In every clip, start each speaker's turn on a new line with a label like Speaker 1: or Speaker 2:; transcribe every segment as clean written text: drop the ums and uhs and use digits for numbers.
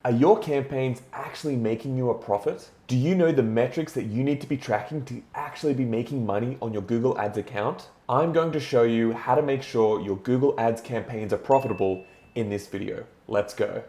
Speaker 1: Are your campaigns actually making you a profit? Do you know the metrics that you need to be tracking to actually be making money on your Google Ads account? I'm going to show you how to make sure your Google Ads campaigns are profitable in this video. Let's go.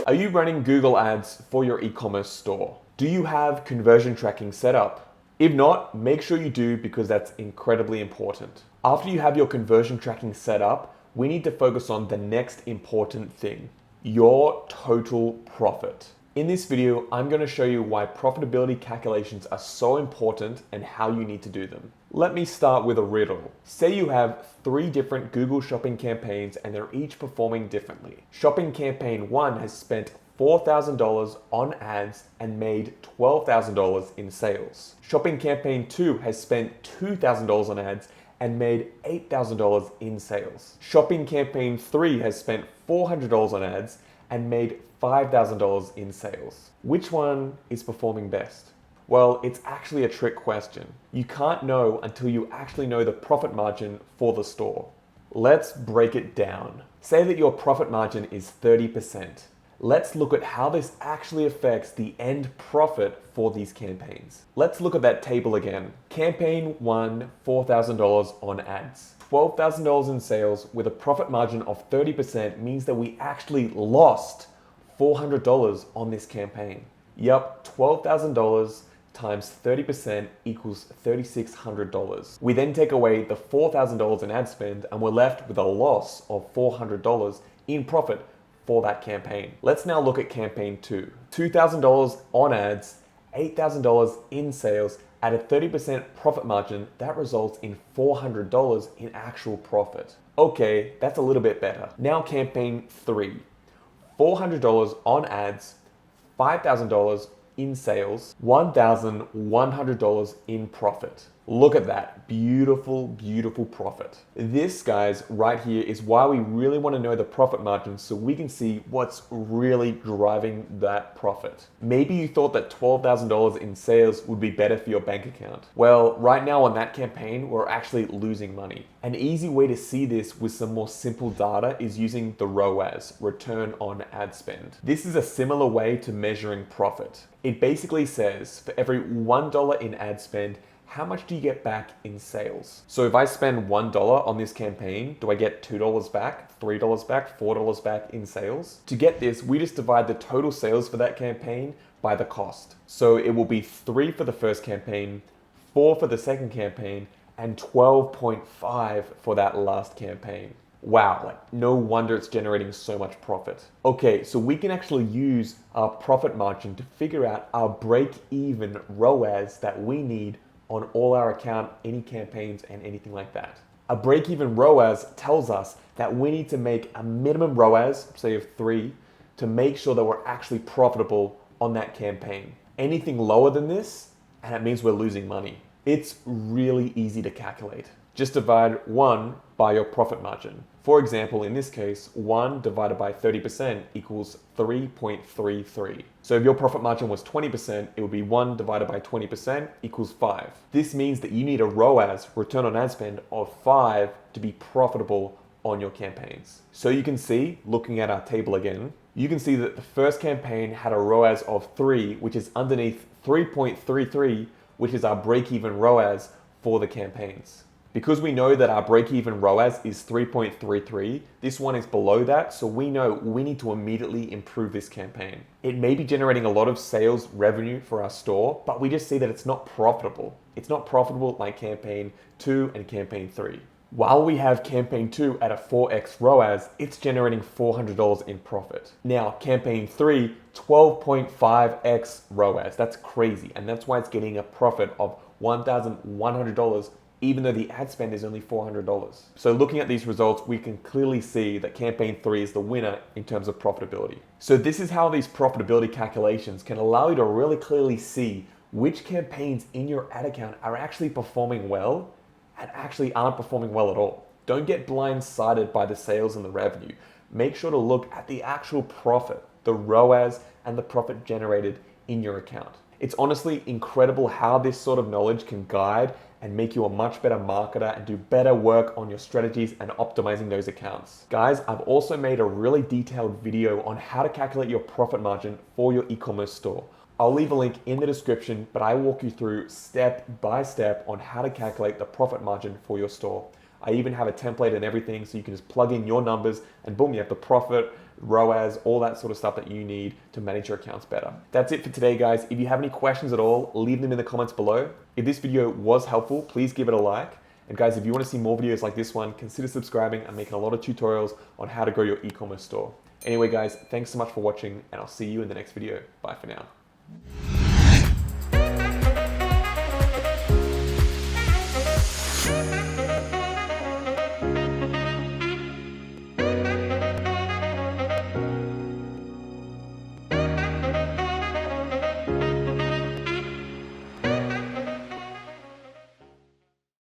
Speaker 1: Are you running Google Ads for your e-commerce store? Do you have conversion tracking set up? If not, make sure you do because that's incredibly important. After you have your conversion tracking set up, we need to focus on the next important thing, your total profit. In this video, I'm going to show you why profitability calculations are so important and how you need to do them. Let me start with a riddle. Say you have 3 different Google Shopping campaigns and they're each performing differently. Shopping campaign 1 has spent $4,000 on ads and made $12,000 in sales. Shopping campaign 2 has spent $2,000 on ads and made $8,000 in sales. Shopping campaign 3 has spent $400 on ads and made $5,000 in sales. Which one is performing best? Well, it's actually a trick question. You can't know until you actually know the profit margin for the store. Let's break it down. Say that your profit margin is 30%. Let's look at how this actually affects the end profit for these campaigns. Let's look at that table again. Campaign 1, $4,000 on ads. $12,000 in sales with a profit margin of 30% means that we actually lost $400 on this campaign. Yup, $12,000 times 30% equals $3,600. We then take away the $4,000 in ad spend and we're left with a loss of $400 in profit for that campaign. Let's now look at campaign 2. $2,000 on ads, $8,000 in sales. At a 30% profit margin, that results in $400 in actual profit. Okay, that's a little bit better. Now campaign 3. $400 on ads, $5,000 in sales, $1,100 in profit. Look at that, beautiful, beautiful profit. This, guys, right here is why we really want to know the profit margin so we can see what's really driving that profit. Maybe you thought that $12,000 in sales would be better for your bank account. Well, right now on that campaign, we're actually losing money. An easy way to see this with some more simple data is using the ROAS, return on ad spend. This is a similar way to measuring profit. It basically says for every $1 in ad spend, how much do you get back in sales? So if I spend $1 on this campaign, do I get $2 back, $3 back, $4 back in sales? To get this, we just divide the total sales for that campaign by the cost. So it will be 3 for the first campaign, 4 for the second campaign, and 12.5 for that last campaign. Wow, like no wonder it's generating so much profit. Okay, so we can actually use our profit margin to figure out our break-even ROAS that we need on all our account, any campaigns and anything like that. A break-even ROAS tells us that we need to make a minimum ROAS, say of 3, to make sure that we're actually profitable on that campaign. Anything lower than this, and it means we're losing money. It's really easy to calculate. Just divide 1 by your profit margin. For example, in this case, 1 divided by 30% equals 3.33. So if your profit margin was 20%, it would be 1 divided by 20% equals 5. This means that you need a ROAS, return on ad spend, of 5 to be profitable on your campaigns. So you can see, looking at our table again, you can see that the first campaign had a ROAS of 3, which is underneath 3.33, which is our break-even ROAS for the campaigns. Because we know that our break-even ROAS is 3.33, this one is below that, so we know we need to immediately improve this campaign. It may be generating a lot of sales revenue for our store, but we just see that it's not profitable. It's not profitable like campaign 2 and campaign 3. While we have campaign 2 at a 4x ROAS, it's generating $400 in profit. Now, campaign 3, 12.5x ROAS. That's crazy, and that's why it's getting a profit of $1,100 even though the ad spend is only $400. So looking at these results, we can clearly see that campaign 3 is the winner in terms of profitability. So this is how these profitability calculations can allow you to really clearly see which campaigns in your ad account are actually performing well and actually aren't performing well at all. Don't get blindsided by the sales and the revenue. Make sure to look at the actual profit, the ROAS, and the profit generated in your account. It's honestly incredible how this sort of knowledge can guide and make you a much better marketer and do better work on your strategies and optimizing those accounts. Guys, I've also made a really detailed video on how to calculate your profit margin for your e-commerce store. I'll leave a link in the description, but I walk you through step by step on how to calculate the profit margin for your store. I even have a template and everything, so you can just plug in your numbers and boom, you have the profit, ROAS, all that sort of stuff that you need to manage your accounts better. That's it for today, guys. If you have any questions at all, leave them in the comments below. If this video was helpful, please give it a like. And guys, if you want to see more videos like this one, consider subscribing. I'm making a lot of tutorials on how to grow your e-commerce store. Anyway, guys, thanks so much for watching, and I'll see you in the next video. Bye for now.